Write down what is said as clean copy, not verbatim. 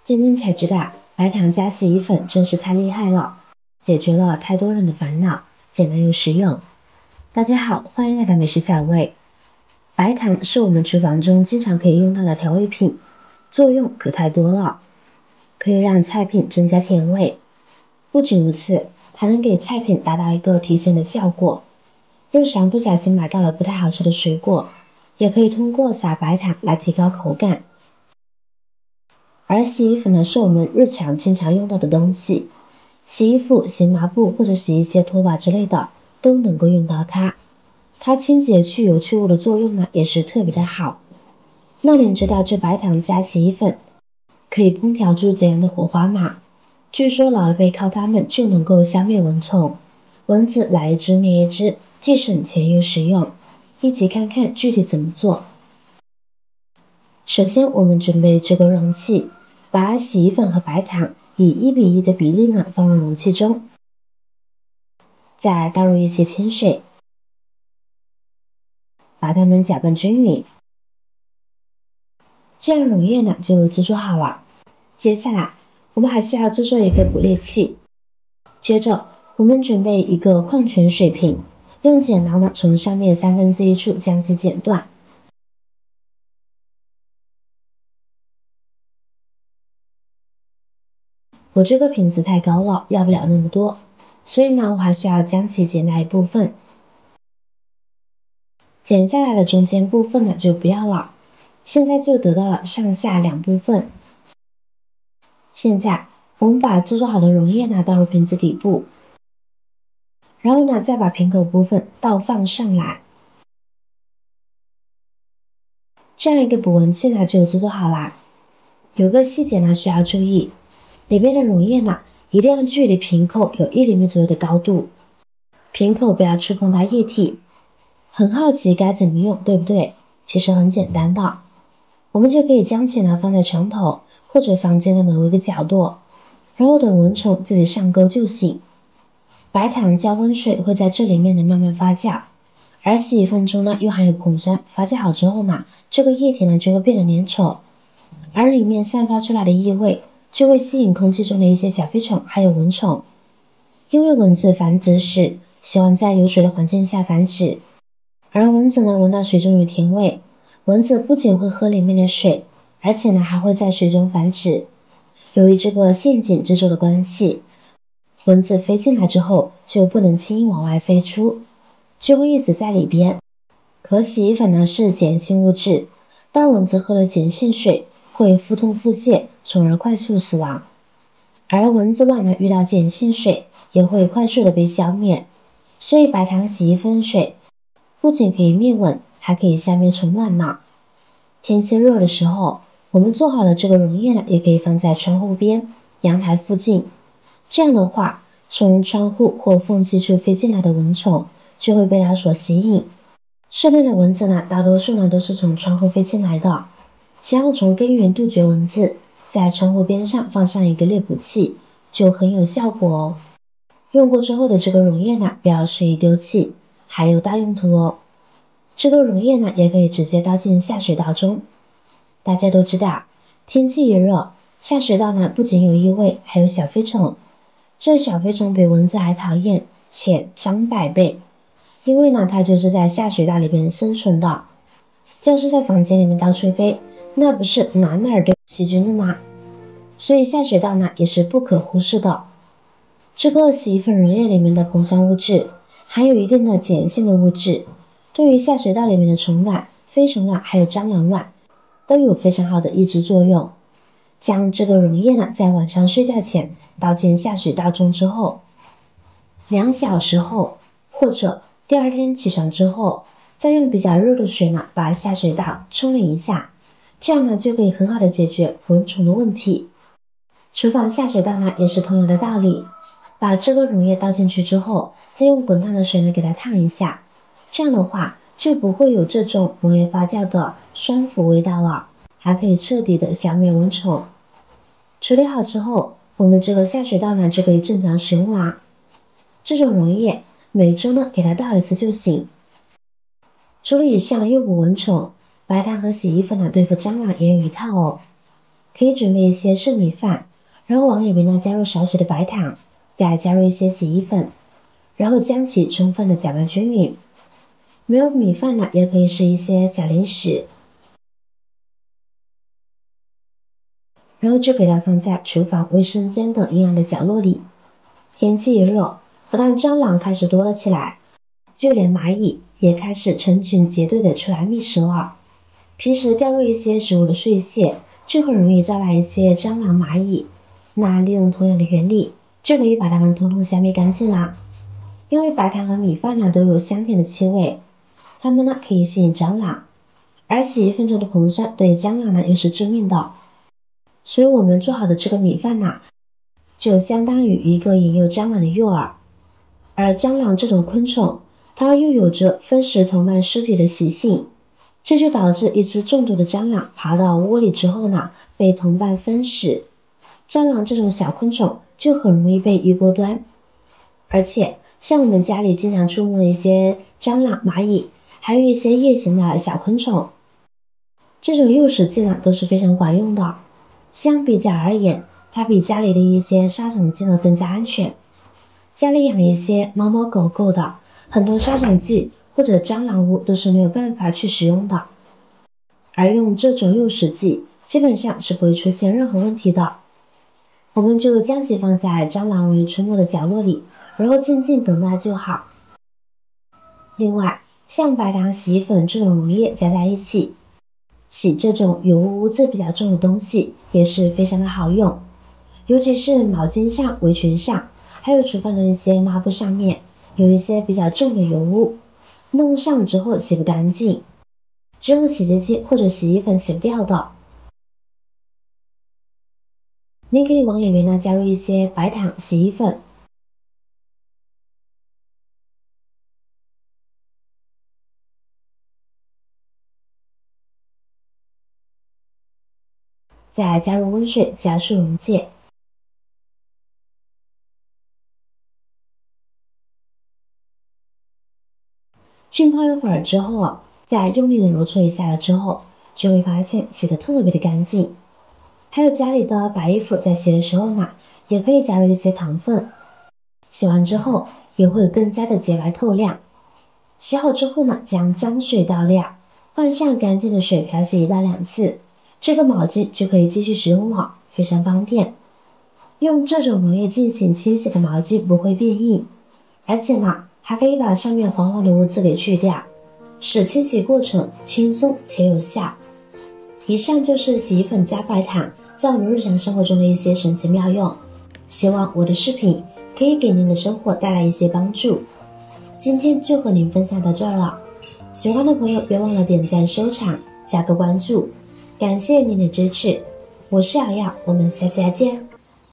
今天才知道白糖加洗衣粉真是太厉害了，解决了太多人的烦恼，简单又实用。大家好，欢迎来到美食小味。白糖是我们厨房中经常可以用到的调味品，作用可太多了，可以让菜品增加甜味。不仅如此，还能给菜品达到一个提鲜的效果。日常不小心买到了不太好吃的水果，也可以通过撒白糖来提高口感。而洗衣粉呢，是我们日常经常用到的东西，洗衣服、洗抹布或者洗一些拖把之类的都能够用到它。它清洁去油去污的作用呢，也是特别的好。那您知道这白糖加洗衣粉可以烹调出怎样的火花吗？据说老一辈靠它们就能够消灭蚊虫，蚊子来一只灭一只，既省钱又实用。一起看看具体怎么做。首先我们准备这个容器，把洗衣粉和白糖以1:1的比例呢放入容器中，再倒入一些清水，把它们搅拌均匀，这样溶液呢就制作好了。接下来我们还需要制作一个捕猎器，接着我们准备一个矿泉水瓶，用剪刀呢从上面1/3处将其剪断。我这个瓶子太高了，要不了那么多，所以呢我还需要将其剪下一部分。剪下来的中间部分呢就不要了，现在就得到了上下2部分。现在我们把制作好的溶液呢倒入瓶子底部，然后呢再把瓶口部分倒放上来，这样一个捕蚊器呢就制作好了。有个细节呢需要注意，里面的溶液呢一定要距离瓶口有1厘米左右的高度，瓶口不要触碰到液体。很好奇该怎么用，对不对？其实很简单的，我们就可以将其呢放在床头或者房间的某一个角落，然后等蚊虫自己上钩就行。白糖加温水会在这里面呢慢慢发酵，而洗衣粉中呢又含有硼酸，发酵好之后呢，这个液体呢就会变得粘稠，而里面散发出来的异味就会吸引空气中的一些小飞虫还有蚊虫。因为蚊子繁殖时喜欢在有水的环境下繁殖，而蚊子呢闻到水中有甜味，蚊子不仅会喝里面的水，而且呢还会在水中繁殖。由于这个陷阱制作的关系，蚊子飞进来之后就不能轻易往外飞出，就会一直在里边。可洗衣粉呢是碱性物质，当蚊子喝了碱性水会腹痛腹泻，从而快速死亡。而蚊子卵呢遇到碱性水也会快速的被消灭，所以白糖洗衣粉水不仅可以灭蚊，还可以消灭虫卵呢。天气热的时候，我们做好了这个溶液呢，也可以放在窗户边、阳台附近。这样的话，从窗户或缝隙处飞进来的蚊虫就会被它所吸引。室内的蚊子呢，大多数呢都是从窗户飞进来的。想要从根源杜绝蚊子，在窗户边上放上一个猎捕器，就很有效果哦。用过之后的这个溶液呢，不要随意丢弃，还有大用途哦。这个溶液呢，也可以直接倒进下水道中。大家都知道，天气一热，下水道呢不仅有异味，还有小飞虫。这小飞虫比蚊子还讨厌，且长100倍，因为呢它就是在下水道里边生存的。要是在房间里面到处飞，那不是哪儿都有细菌的吗？所以下水道呢也是不可忽视的。这个洗衣粉溶液里面的硼酸物质含有一定的碱性的物质，对于下水道里面的虫卵、飞虫卵还有蟑螂卵都有非常好的抑制作用。将这个溶液呢在晚上睡觉前倒进下水道中之后，2小时后或者第2天起床之后，再用比较热的水呢把下水道冲淋一下，这样呢就可以很好的解决蚊虫的问题。厨房下水道呢也是同样的道理，把这个溶液倒进去之后，再用滚烫的水呢给它烫一下，这样的话就不会有这种溶液发酵的酸腐味道了，还可以彻底的消灭蚊虫。处理好之后，我们这个下水道呢就可以正常使用啦。这种溶液每周呢给它倒1次就行。除了以上诱捕蚊虫，白糖和洗衣粉呢对付蟑螂也有一套哦。可以准备一些剩米饭，然后往里面呢加入少许的白糖，再加入一些洗衣粉，然后将其充分的搅拌均匀。没有米饭呢，也可以是一些小零食，然后就给它放在厨房、卫生间等阴暗的角落里。天气一热，不但蟑螂开始多了起来，就连蚂蚁也开始成群结队的出来觅食了。平时掉落一些食物的碎屑，就很容易招来一些蟑螂、蚂蚁。那利用同样的原理，就可以把它们统统消灭干净啦。因为白糖和米饭呢都有香甜的气味，它们呢可以吸引蟑螂，而洗衣粉中的硼酸对蟑螂呢又是致命的。所以我们做好的这个米饭呢，就相当于一个引诱蟑螂的诱饵。而蟑螂这种昆虫，它又有着分食同伴尸体的习性，这就导致一只中毒的蟑螂爬到窝里之后呢，被同伴分食。蟑螂这种小昆虫就很容易被一锅端。而且像我们家里经常出没的一些蟑螂、蚂蚁，还有一些夜行的小昆虫，这种诱食剂呢都是非常管用的。相比较而言，它比家里的一些杀虫剂呢更加安全。家里养一些猫猫狗狗的，很多杀虫剂或者蟑螂屋都是没有办法去使用的，而用这种诱食剂基本上是不会出现任何问题的。我们就将其放在蟑螂容易出没的角落里，然后静静等待就好。另外，像白糖、洗衣粉这种溶液加在一起，洗这种油污渍比较重的东西也是非常的好用，尤其是毛巾上、围裙上，还有厨房的一些抹布上面有一些比较重的油污，弄上之后洗不干净，只用洗洁精或者洗衣粉洗不掉的。您可以往里面呢加入一些白糖、洗衣粉，再加入温水加速溶解。浸泡一会儿之后，再用力的揉搓一下了之后，就会发现洗得特别的干净。还有家里的白衣服在洗的时候呢，也可以加入一些糖分，洗完之后也会更加的洁白透亮。洗好之后呢，将脏水倒掉，换上干净的水漂洗1到2次，这个毛巾就可以继续使用了，非常方便。用这种溶液进行清洗的毛巾不会变硬，而且呢还可以把上面黄黄的污渍给去掉，使清洗过程轻松且有效。以上就是洗衣粉加白糖在我们日常生活中的一些神奇妙用，希望我的视频可以给您的生活带来一些帮助。今天就和您分享到这儿了，喜欢的朋友别忘了点赞、收藏、加个关注，感谢您的支持。我是瑶瑶，我们下期再见。